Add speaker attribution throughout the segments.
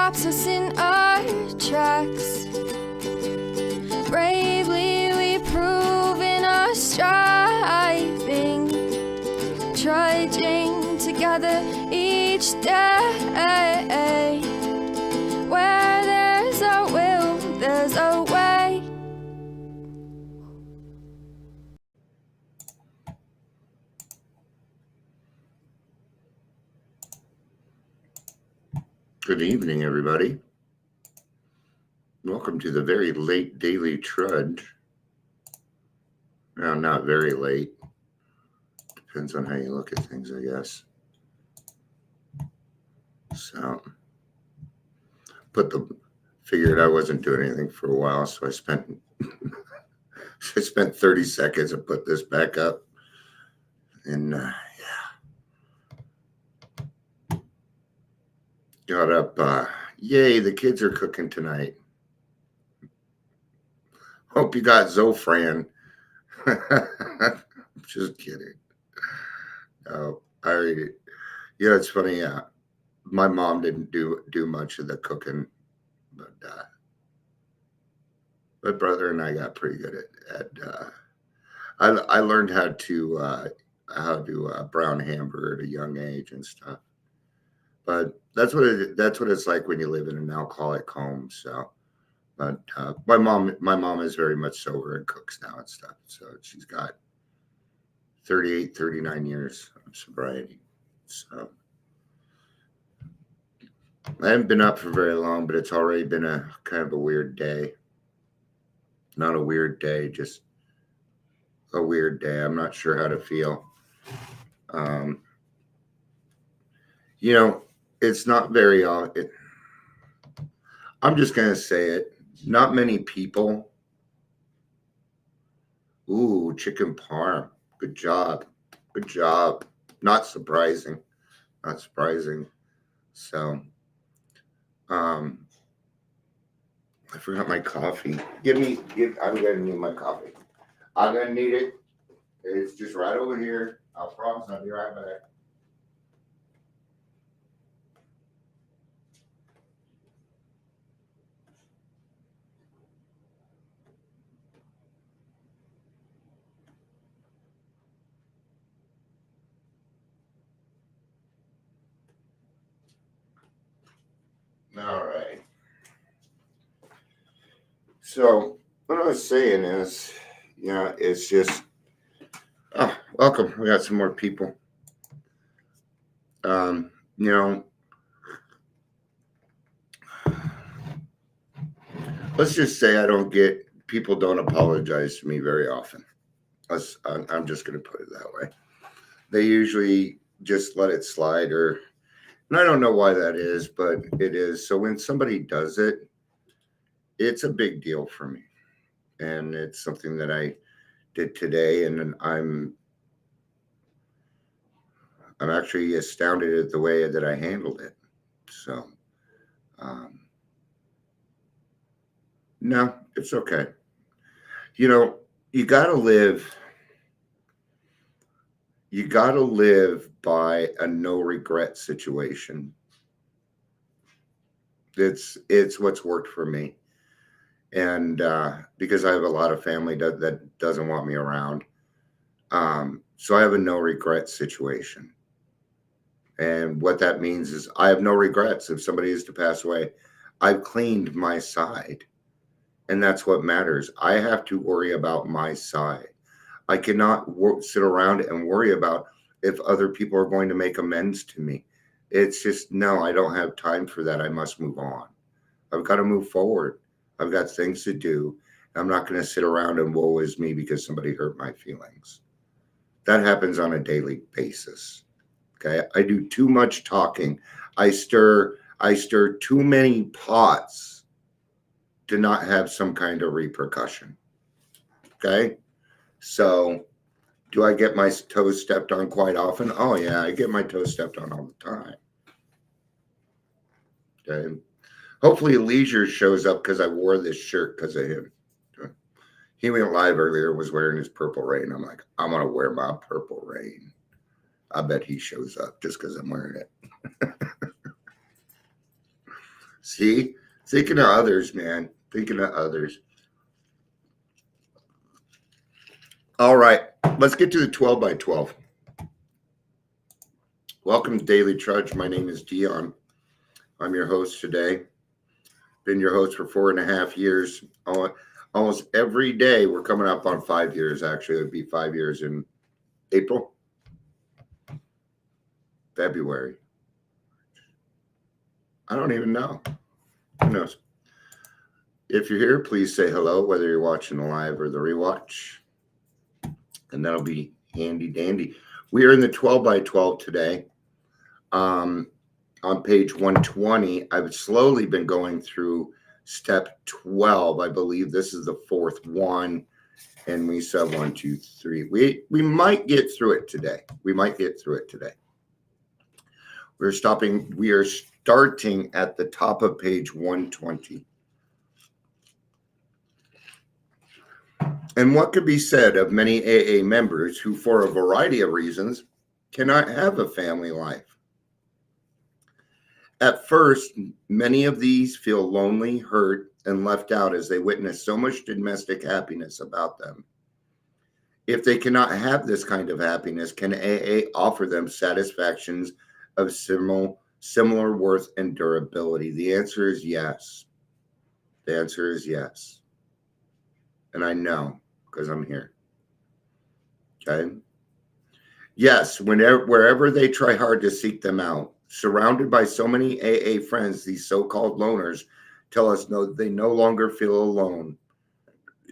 Speaker 1: stops us in our tracks. Bravely we prove in our striving, trudging together each day. Where there's a will, there's a way.
Speaker 2: Good evening, everybody. Welcome to the very late Daily Trudge. Well, not very late. Depends on how you look at things, I guess. So, figured I wasn't doing anything for a while, so I spent 30 seconds and put this back up. And got up. Yay, the kids are cooking tonight. Hope you got Zofran. Just kidding. Oh, it's funny. My mom didn't do much of the cooking, but my brother and I got pretty good at I learned how to brown hamburger at a young age and stuff. But that's what it's like when you live in an alcoholic home. So, but my mom is very much sober and cooks now and stuff. So she's got 38, 39 years of sobriety. So I haven't been up for very long, but it's already been a kind of a weird day. Not a weird day, just a weird day. I'm not sure how to feel. It's not very I'm just going to say it. Not many people. Ooh, chicken parm. Good job. Good job. Not surprising. So, I forgot my coffee. I'm going to need my coffee. I'm going to need it. It's just right over here. I promise I'll be right back. All right. So what I was saying is, it's just, welcome. We got some more people. Let's just say people don't apologize to me very often. I'm just going to put it that way. They usually just let it slide, and I don't know why that is, but it is. So when somebody does it, it's a big deal for me. And it's something that I did today, and I'm actually astounded at the way that I handled it. So, no, it's okay. You gotta live by a no regret situation. It's what's worked for me. And because I have a lot of family that doesn't want me around. So I have a no regret situation. And what that means is I have no regrets. If somebody is to pass away, I've cleaned my side. And that's what matters. I have to worry about my side. I cannot sit around and worry about if other people are going to make amends to me. It's just, no, I don't have time for that. I must move on. I've got to move forward. I've got things to do. I'm not going to sit around and woe is me because somebody hurt my feelings. That happens on a daily basis. Okay. I do too much talking. I stir too many pots to not have some kind of repercussion. Okay. So do I get my toes stepped on quite often? Oh yeah. I get my toes stepped on all the time. Okay. Hopefully Leisure shows up because I wore this shirt because of him. He went live earlier, was wearing his Purple Rain. I'm like, I'm going to wear my Purple Rain. I bet he shows up just because I'm wearing it. See, thinking of others, man. Thinking of others. All right, let's get to the 12 by 12. Welcome to Daily Trudge. My name is Dion. I'm your host today. Been your host for 4.5 years. Almost every day. We're coming up on 5 years, actually. It would be 5 years in April, February. I don't even know. Who knows? If you're here, please say hello, whether you're watching the live or the rewatch. And that'll be handy dandy. We are in the 12 by 12 today. On page 120, I've slowly been going through step 12. I believe this is the fourth one. And we said 1, 2, 3. We might get through it today. We are starting at the top of page 120. And what could be said of many AA members who, for a variety of reasons, cannot have a family life? At first, many of these feel lonely, hurt, and left out as they witness so much domestic happiness about them. If they cannot have this kind of happiness, can AA offer them satisfactions of similar worth and durability? The answer is yes. The answer is yes. And I know because I'm here. Okay? Yes, wherever they try hard to seek them out, surrounded by so many AA friends, these so-called loners tell us they no longer feel alone.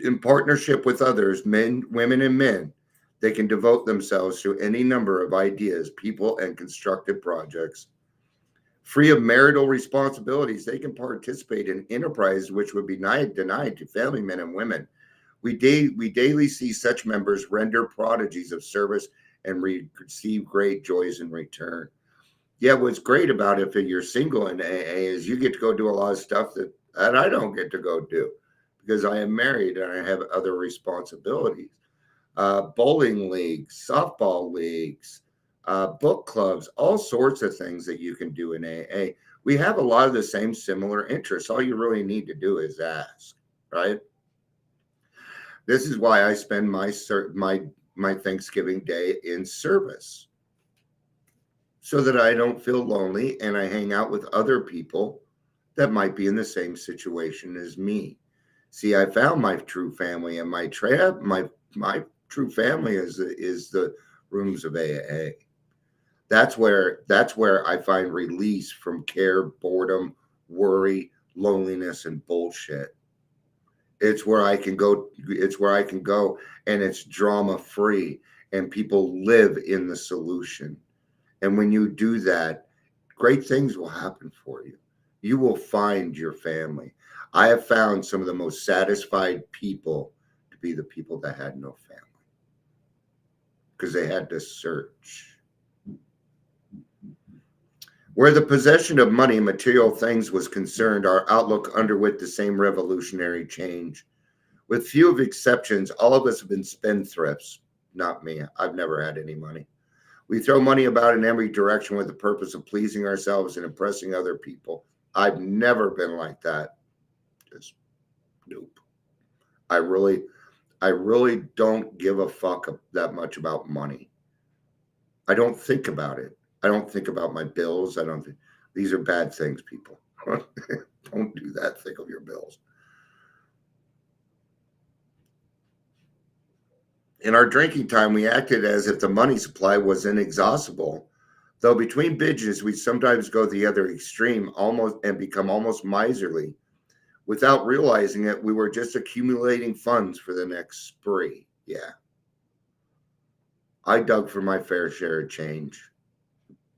Speaker 2: In partnership with others, men, women, and men, they can devote themselves to any number of ideas, people, and constructive projects. Free of marital responsibilities, they can participate in enterprises which would be denied to family men and women. We daily see such members render prodigies of service and receive great joys in return. Yeah, what's great about it if you're single in AA is you get to go do a lot of stuff that I don't get to go do because I am married and I have other responsibilities. Bowling leagues, softball leagues, book clubs, all sorts of things that you can do in AA. We have a lot of the same similar interests. All you really need to do is ask, right? This is why I spend my Thanksgiving Day in service, so that I don't feel lonely and I hang out with other people that might be in the same situation as me. See, I found my true family, and my true family is the rooms of AA. That's where I find release from care, boredom, worry, loneliness, and bullshit. It's where I can go. And it's drama free, and people live in the solution. And when you do that, great things will happen for you. You will find your family. I have found some of the most satisfied people to be the people that had no family because they had to search. Where the possession of money and material things was concerned, our outlook underwent the same revolutionary change. With few of exceptions, all of us have been spendthrifts. Not me. I've never had any money. We throw money about in every direction with the purpose of pleasing ourselves and impressing other people. I've never been like that. Just nope. I really don't give a fuck that much about money. I don't think about it. I don't think about my bills. These are bad things, people. Don't do that. Think of your bills. In our drinking time, we acted as if the money supply was inexhaustible. Though between binges, we sometimes go the other extreme and become almost miserly. Without realizing it, we were just accumulating funds for the next spree. Yeah. I dug for my fair share of change.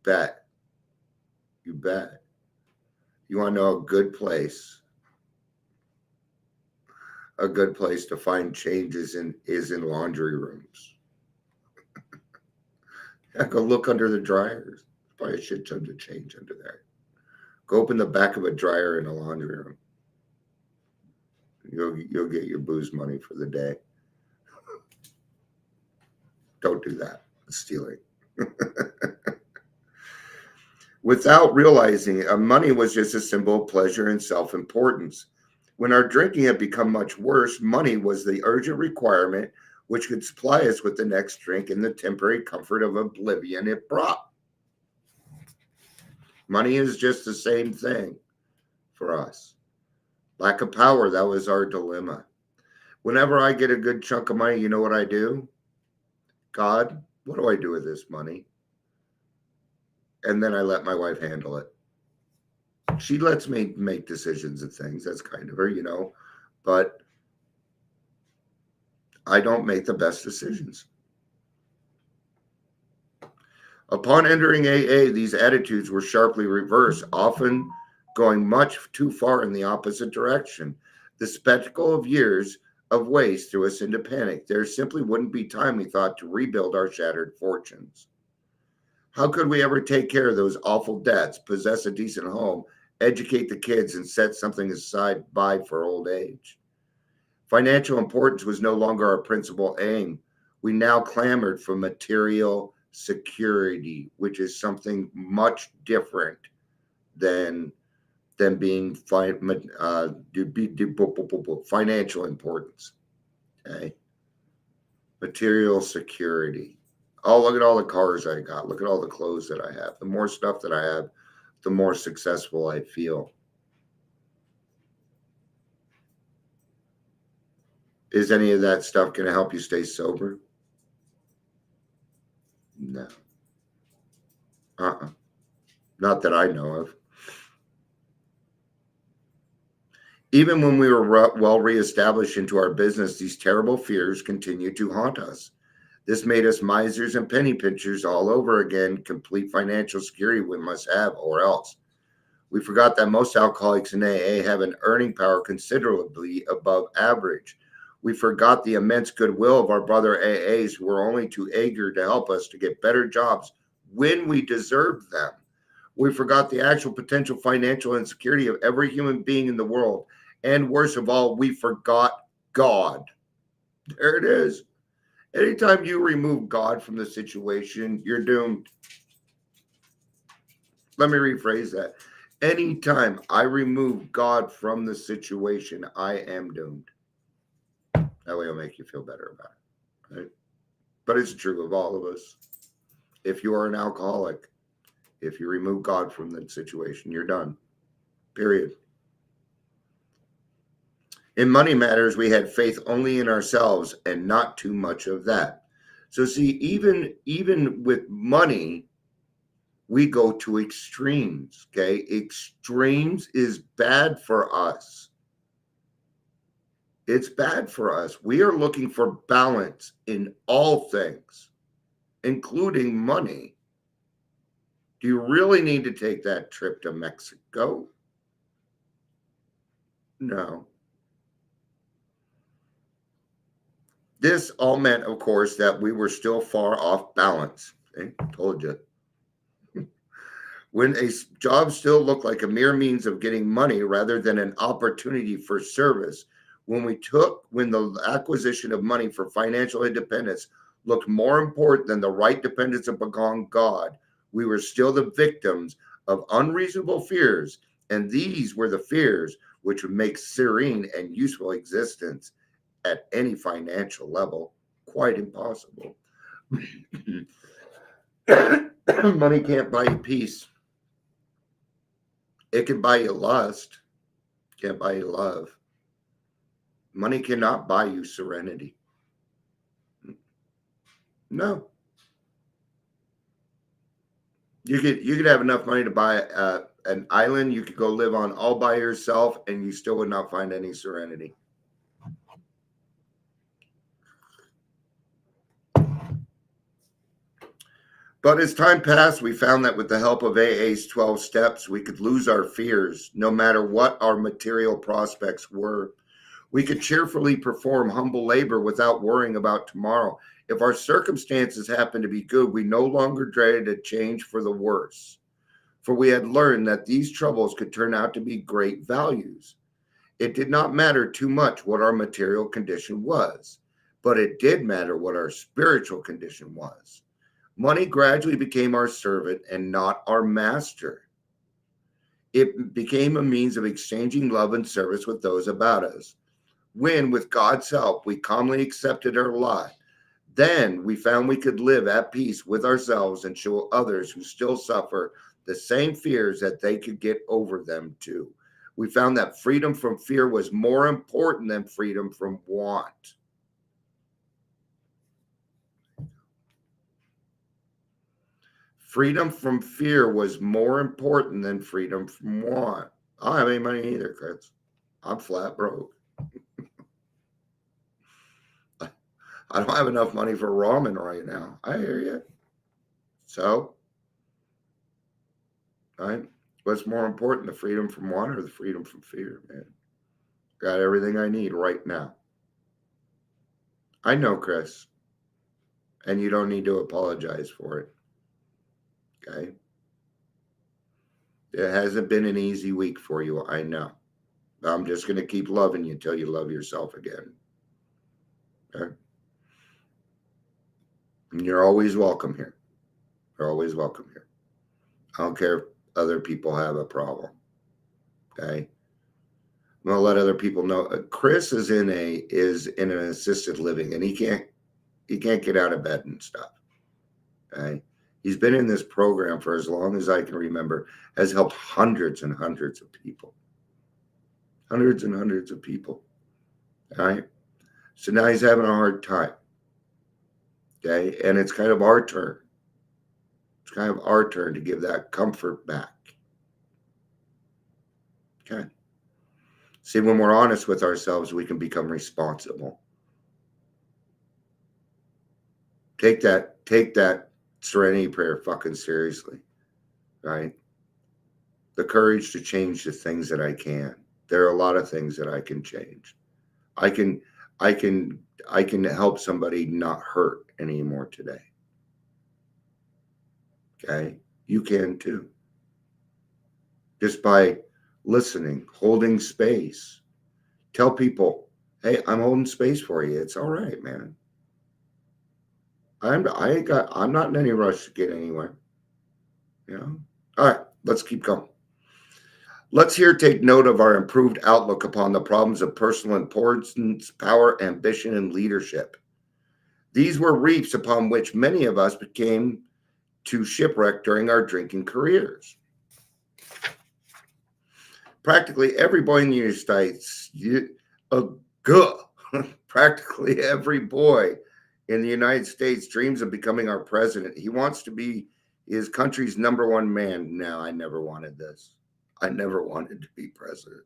Speaker 2: Bet. You bet. You want to know a good place? A good place to find changes is in laundry rooms. Yeah, go look under the dryers. Probably a shit ton of change under there. Go open the back of a dryer in a laundry room. You'll get your booze money for the day. Don't do that. It's stealing. without realizing it, money was just a symbol of pleasure and self-importance. When our drinking had become much worse, money was the urgent requirement which could supply us with the next drink and the temporary comfort of oblivion it brought. Money is just the same thing for us. Lack of power, that was our dilemma. Whenever I get a good chunk of money, you know what I do? God, what do I do with this money? And then I let my wife handle it. She lets me make decisions of things. That's kind of her, but I don't make the best decisions. Upon entering AA, these attitudes were sharply reversed, often going much too far in the opposite direction. The spectacle of years of waste threw us into panic. There simply wouldn't be time, we thought, to rebuild our shattered fortunes. How could we ever take care of those awful debts, possess a decent home, educate the kids, and set something aside by for old age? Financial importance was no longer our principal aim. We now clamored for material security, which is something much different than being financial importance. Okay, material security. Oh, look at all the cars I got. Look at all the clothes that I have. The more stuff that I have, the more successful I feel. Is any of that stuff going to help you stay sober? No. Not that I know of. Even when we were well reestablished into our business, these terrible fears continued to haunt us. This made us misers and penny pinchers all over again. Complete financial security we must have, or else. We forgot that most alcoholics in AA have an earning power considerably above average. We forgot the immense goodwill of our brother AAs who were only too eager to help us to get better jobs when we deserved them. We forgot the actual potential financial insecurity of every human being in the world. And worst of all, we forgot God. There it is. Anytime you remove God from the situation, you're doomed. Let me rephrase that. Anytime I remove God from the situation, I am doomed. That way it'll make you feel better about it. Right? But it's true of all of us. If you are an alcoholic, if you remove God from the situation, you're done. Period. In money matters, we had faith only in ourselves and not too much of that. So see, even with money, we go to extremes, okay? Extremes is bad for us. It's bad for us. We are looking for balance in all things, including money. Do you really need to take that trip to Mexico? No. This all meant, of course, that we were still far off balance. Okay? Told you. When a job still looked like a mere means of getting money rather than an opportunity for service, when the acquisition of money for financial independence looked more important than the right dependence upon God, we were still the victims of unreasonable fears, and these were the fears which would make serene and useful existence at any financial level quite impossible. Money can't buy you peace. It can buy you lust. Can't buy you love. Money cannot buy you serenity. No. You could have enough money to buy an island you could go live on all by yourself, and you still would not find any serenity. But as time passed, we found that with the help of AA's 12 steps, we could lose our fears, no matter what our material prospects were. We could cheerfully perform humble labor without worrying about tomorrow. If our circumstances happened to be good, we no longer dreaded a change for the worse, for we had learned that these troubles could turn out to be great values. It did not matter too much what our material condition was, but it did matter what our spiritual condition was. Money gradually became our servant and not our master. It became a means of exchanging love and service with those about us. When, with God's help, we calmly accepted our lot, then we found we could live at peace with ourselves and show others who still suffer the same fears that they could get over them too. We found that freedom from fear was more important than freedom from want. Freedom from fear was more important than freedom from want. I don't have any money either, Chris. I'm flat broke. I don't have enough money for ramen right now. I hear you. So, right? What's more important, the freedom from want or the freedom from fear, man? Got everything I need right now. I know, Chris, and you don't need to apologize for it. Okay? It hasn't been an easy week for you, I know. I'm just going to keep loving you until you love yourself again. Okay? And you're always welcome here. You're always welcome here. I don't care if other people have a problem. Okay? I'm gonna let other people know. Chris is in an assisted living, and he can't get out of bed and stuff. Okay, he's been in this program for as long as I can remember. Has helped hundreds and hundreds of people. Hundreds and hundreds of people. All right. So now he's having a hard time. Okay, and it's kind of our turn. It's kind of our turn to give that comfort back. Okay. See, when we're honest with ourselves, we can become responsible. Take that serenity prayer fucking seriously, right? The courage to change the things that I can. There are a lot of things that I can change. I can help somebody not hurt anymore today. Okay? You can too. Just by listening, holding space. Tell people, hey, I'm holding space for you. It's all right, man. I'm not in any rush to get anywhere. You know? All right, let's keep going. Let's here take note of our improved outlook upon the problems of personal importance, power, ambition, and leadership. These were reefs upon which many of us became to shipwreck during our drinking careers. Practically every boy in the United States, practically every boy in the United States dreams of becoming our president. He wants to be his country's number one man. No, I never wanted this. I never wanted to be president.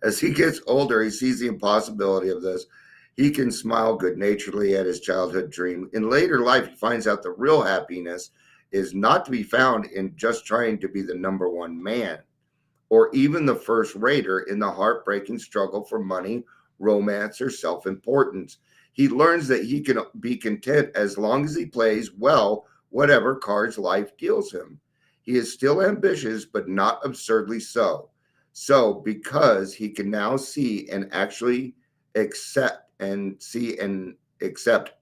Speaker 2: As he gets older, he sees the impossibility of this. He can smile good-naturedly at his childhood dream. In later life, he finds out the real happiness is not to be found in just trying to be the number one man or even the first rater in the heartbreaking struggle for money, romance, or self-importance. He learns that he can be content as long as he plays well whatever cards life deals him. He is still ambitious, but not absurdly so. So, because he can now see and actually accept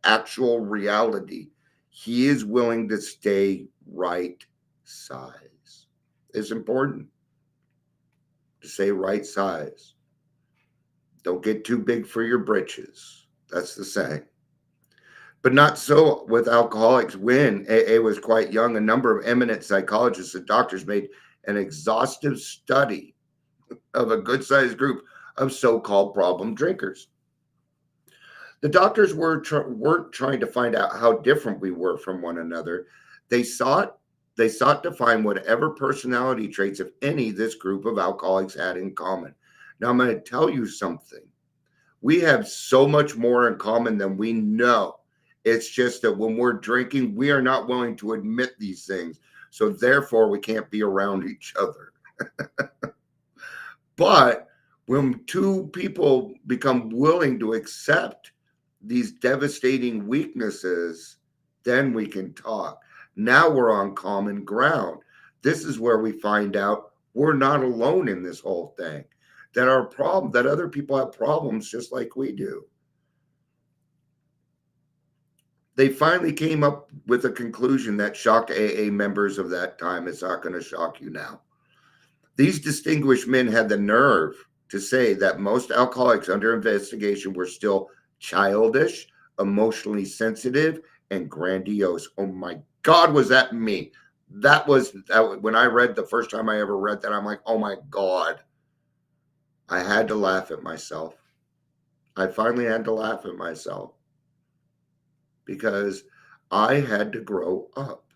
Speaker 2: actual reality, he is willing to stay right size. It's important to stay right size. Don't get too big for your britches. That's the saying. But not so with alcoholics. When AA was quite young, a number of eminent psychologists and doctors made an exhaustive study of a good-sized group of so-called problem drinkers. The doctors weren't trying to find out how different we were from one another. They sought to find whatever personality traits, if any, this group of alcoholics had in common. Now, I'm going to tell you something. We have so much more in common than we know. It's just that when we're drinking, we are not willing to admit these things. So therefore, we can't be around each other. But when two people become willing to accept these devastating weaknesses, then we can talk. Now we're on common ground. This is where we find out we're not alone in this whole thing. That other people have problems just like we do. They finally came up with a conclusion that shocked AA members of that time. It's not going to shock you now. These distinguished men had the nerve to say that most alcoholics under investigation were still childish, emotionally sensitive, and grandiose. Oh my God, was that me? That was that when I read the first time I ever read that, I'm like, oh my God. I had to laugh at myself. I finally had to laugh at myself because I had to grow up.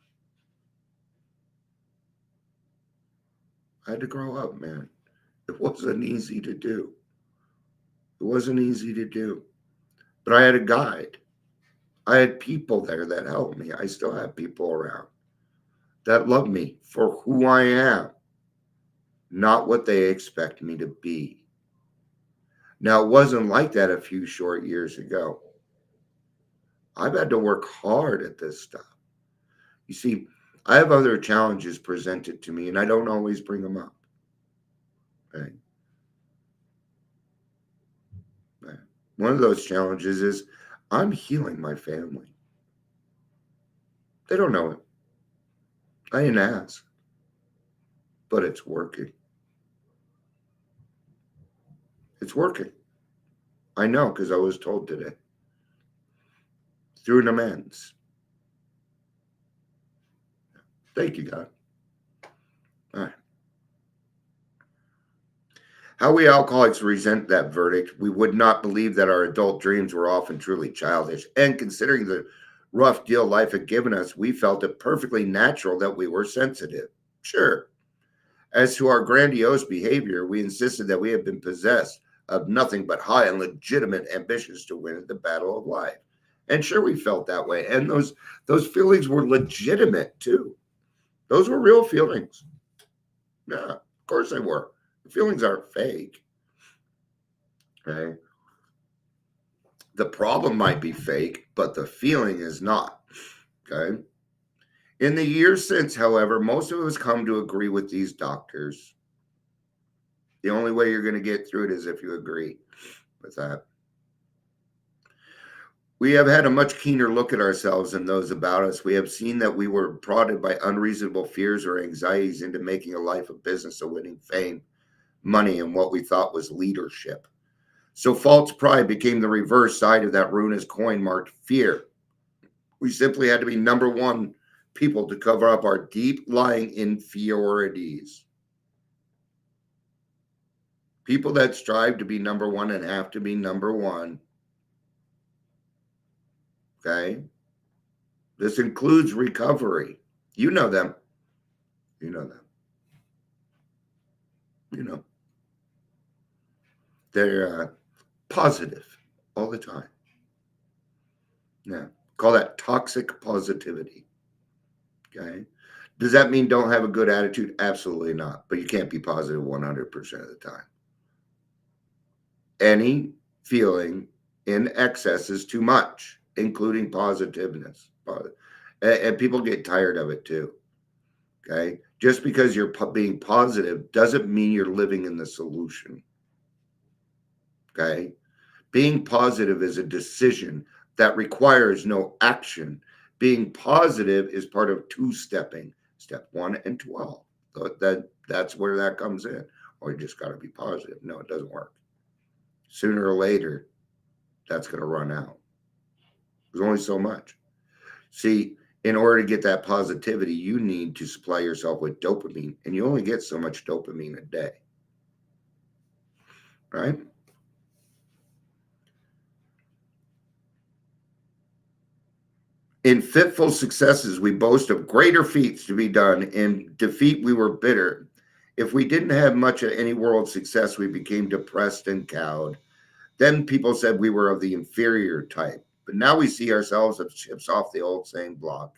Speaker 2: I had to grow up, man. It wasn't easy to do. It wasn't easy to do. But I had a guide. I had people there that helped me. I still have people around that love me for who I am, not what they expect me to be. Now, it wasn't like that a few short years ago. I've had to work hard at this stuff. You see, I have other challenges presented to me, and I don't always bring them up. Okay? One of those challenges is I'm healing my family. They don't know it. I didn't ask, but it's working. It's working. I know because I was told today. Through an amends. Thank you, God. All right. How we alcoholics resent that verdict. We would not believe that our adult dreams were often truly childish. And considering the rough deal life had given us, we felt it perfectly natural that we were sensitive. Sure. As to our grandiose behavior, we insisted that we had been possessed of nothing but high and legitimate ambitions to win at the battle of life. And sure, we felt that way. And those feelings were legitimate too. Those were real feelings. Yeah, of course they were. The feelings aren't fake. Okay. The problem might be fake, but the feeling is not. Okay. In the years since, however, most of us come to agree with these doctors. The only way you're going to get through it is if you agree with that. We have had a much keener look at ourselves and those about us. We have seen that we were prodded by unreasonable fears or anxieties into making a life of business of winning fame, money, and what we thought was leadership. So false pride became the reverse side of that ruinous coin marked fear. We simply had to be number one people to cover up our deep lying inferiorities. People that strive to be number one and have to be number one. Okay. This includes recovery. You know them. You know them. You know. They're positive all the time. Yeah. Call that toxic positivity. Okay. Does that mean don't have a good attitude? Absolutely not. But you can't be positive 100% of the time. Any feeling in excess is too much, including positiveness. And people get tired of it too. Okay. Just because you're being positive doesn't mean you're living in the solution. Okay. Being positive is a decision that requires no action. Being positive is part of two-stepping, step 1 and 12. So that's where that comes in. Or you just got to be positive. No, it doesn't work. Sooner or later, that's going to run out. There's only so much. See, in order to get that positivity, you need to supply yourself with dopamine, and you only get so much dopamine a day. Right? In fitful successes, we boast of greater feats to be done. In defeat, we were bitter. If we didn't have much of any world success, we became depressed and cowed. Then people said we were of the inferior type. But now we see ourselves as chips off the old same block.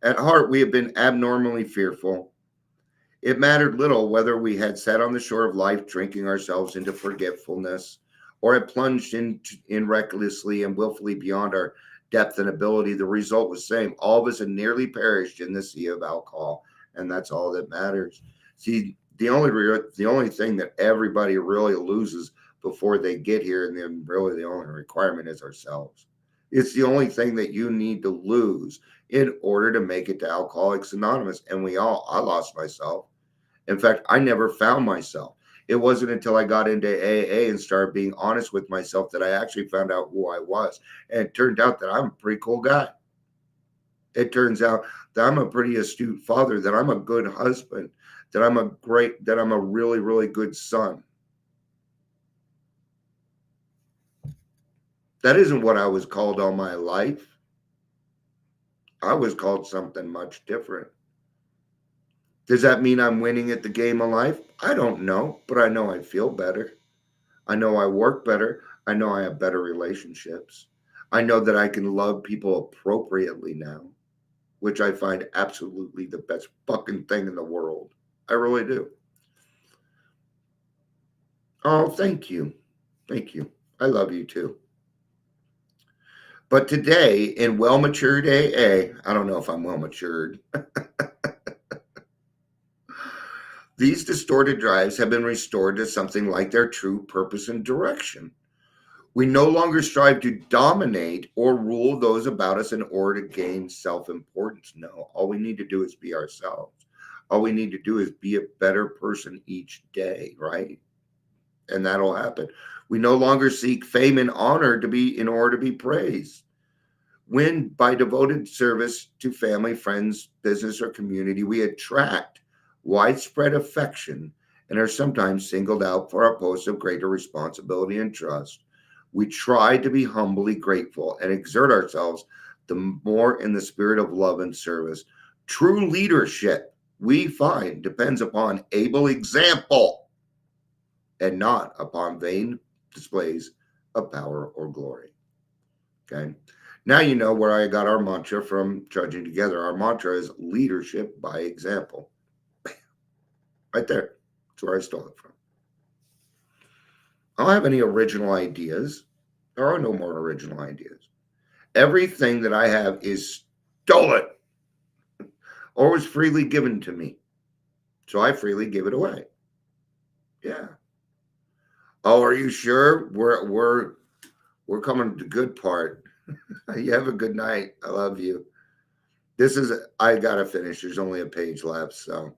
Speaker 2: At heart, we have been abnormally fearful. It mattered little whether we had sat on the shore of life drinking ourselves into forgetfulness or had plunged in recklessly and willfully beyond our depth and ability. The result was the same. All of us had nearly perished in the sea of alcohol, and that's all that matters. See, the only thing that everybody really loses before they get here, and then really the only requirement is ourselves. It's the only thing that you need to lose in order to make it to Alcoholics Anonymous. And I lost myself. In fact, I never found myself. It wasn't until I got into AA and started being honest with myself that I actually found out who I was. And it turned out that I'm a pretty cool guy. It turns out that I'm a pretty astute father, that I'm a good husband, that I'm a really, really good son. That isn't what I was called all my life. I was called something much different. Does that mean I'm winning at the game of life? I don't know, but I know I feel better. I know I work better. I know I have better relationships. I know that I can love people appropriately now, which I find absolutely the best fucking thing in the world. I really do. Oh, thank you. Thank you. I love you too. But today in Well Matured AA, I don't know if I'm well matured. These distorted drives have been restored to something like their true purpose and direction. We no longer strive to dominate or rule those about us in order to gain self-importance. No, all we need to do is be ourselves. All we need to do is be a better person each day, right? And that'll happen. We no longer seek fame and honor in order to be praised. When by devoted service to family, friends, business, or community, we attract widespread affection and are sometimes singled out for our posts of greater responsibility and trust, we try to be humbly grateful and exert ourselves the more in the spirit of love and service. True leadership, we find, depends upon able example and not upon vain displays of power or glory. Okay. Now you know where I got our mantra from Trudging Together. Our mantra is leadership by example. Bam. Right there. That's where I stole it from. I don't have any original ideas. There are no more original ideas. Everything that I have is stolen or was freely given to me. So I freely give it away. Yeah. Oh, are you sure? We're coming to the good part. You have a good night. I love you. I gotta finish. There's only a page left. So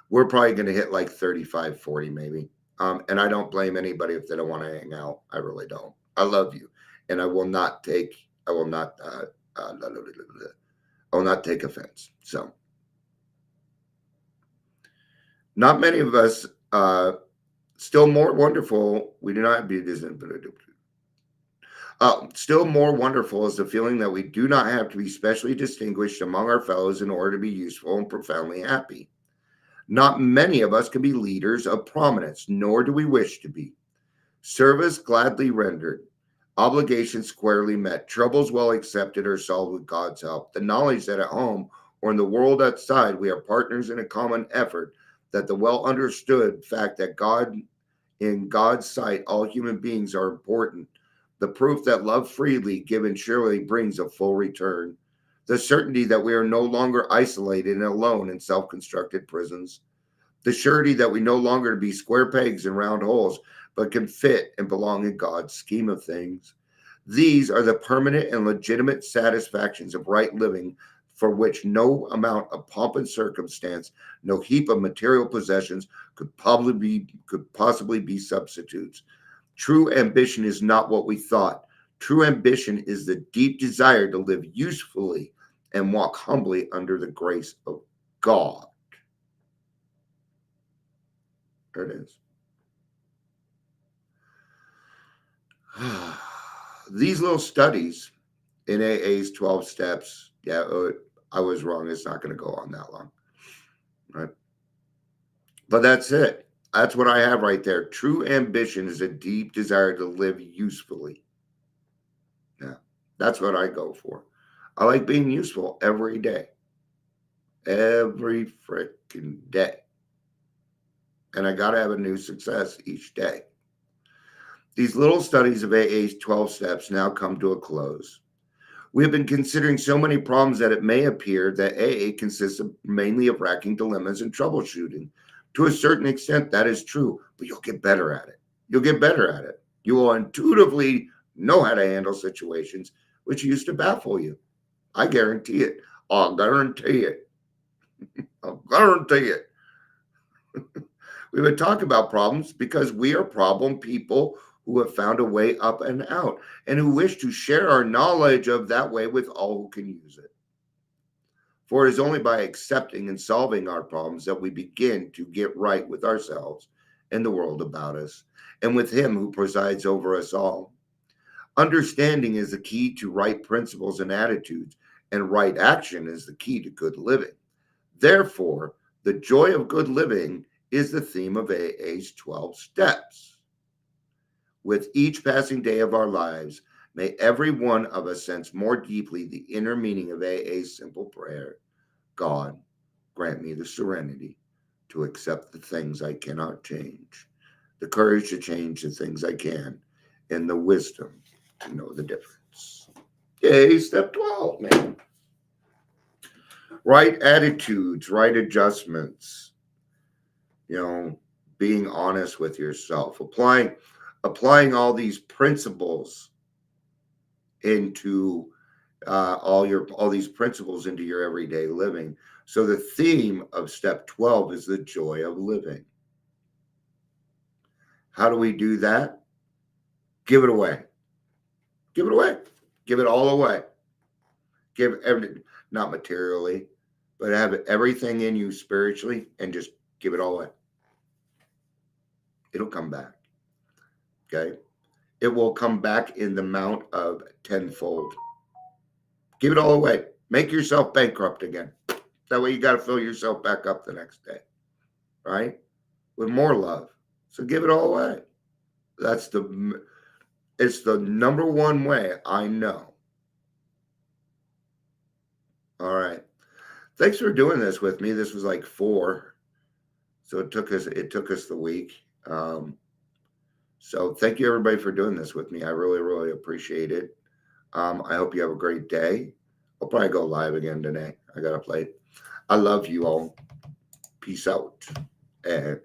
Speaker 2: we're probably gonna hit like 35, 40 maybe. And I don't blame anybody if they don't want to hang out. I really don't. I love you. And I will not take offense. So not many of us, still more wonderful. We do not be this. Still more wonderful is the feeling that we do not have to be specially distinguished among our fellows in order to be useful and profoundly happy. Not many of us can be leaders of prominence, nor do we wish to be. Service gladly rendered, obligations squarely met, troubles well accepted or solved with God's help. The knowledge that at home or in the world outside we are partners in a common effort, that the well understood fact that in God's sight, all human beings are important. The proof that love freely given surely brings a full return. The certainty that we are no longer isolated and alone in self-constructed prisons. The surety that we no longer be square pegs in round holes, but can fit and belong in God's scheme of things. These are the permanent and legitimate satisfactions of right living, for which no amount of pomp and circumstance, no heap of material possessions could possibly be substitutes. True ambition is not what we thought. True ambition is the deep desire to live usefully and walk humbly under the grace of God. There it is. These little studies in AA's 12 steps, I was wrong. It's not going to go on that long. Right? But that's it. That's what I have right there. True ambition is a deep desire to live usefully. Yeah, that's what I go for. I like being useful every day. Every freaking day. And I got to have a new success each day. These little studies of AA's 12 steps now come to a close. We have been considering so many problems that it may appear that AA consists mainly of racking dilemmas and troubleshooting. To a certain extent, that is true, but you'll get better at it. You'll get better at it. You will intuitively know how to handle situations which used to baffle you. I guarantee it. I'll guarantee it. I'll guarantee it. We would talk about problems because we are problem people who have found a way up and out and who wish to share our knowledge of that way with all who can use it. For it is only by accepting and solving our problems that we begin to get right with ourselves and the world about us, and with Him who presides over us all. Understanding is the key to right principles and attitudes, and right action is the key to good living. Therefore, the joy of good living is the theme of AA's 12 steps. With each passing day of our lives, may every one of us sense more deeply the inner meaning of AA's simple prayer: God, grant me the serenity to accept the things I cannot change, the courage to change the things I can, and the wisdom to know the difference. Yay, step 12, man. Right attitudes, right adjustments, being honest with yourself, applying all these principles into all these principles into your everyday living. So the theme of step 12 is the joy of living. How do we do that? Give it away. Give it away. Give it all away. Not materially, but have everything in you spiritually and just give it all away. It'll come back. Okay? It will come back in the amount of tenfold. Give it all away. Make yourself bankrupt again. That way you got to fill yourself back up the next day, right? With more love. So give it all away. It's the number one way I know. All right. Thanks for doing this with me. This was like 4. So it took us the week. So thank you everybody for doing this with me. I really, really appreciate it. I hope you have a great day. I'll probably go live again today. I got to play. I love you all. Peace out. And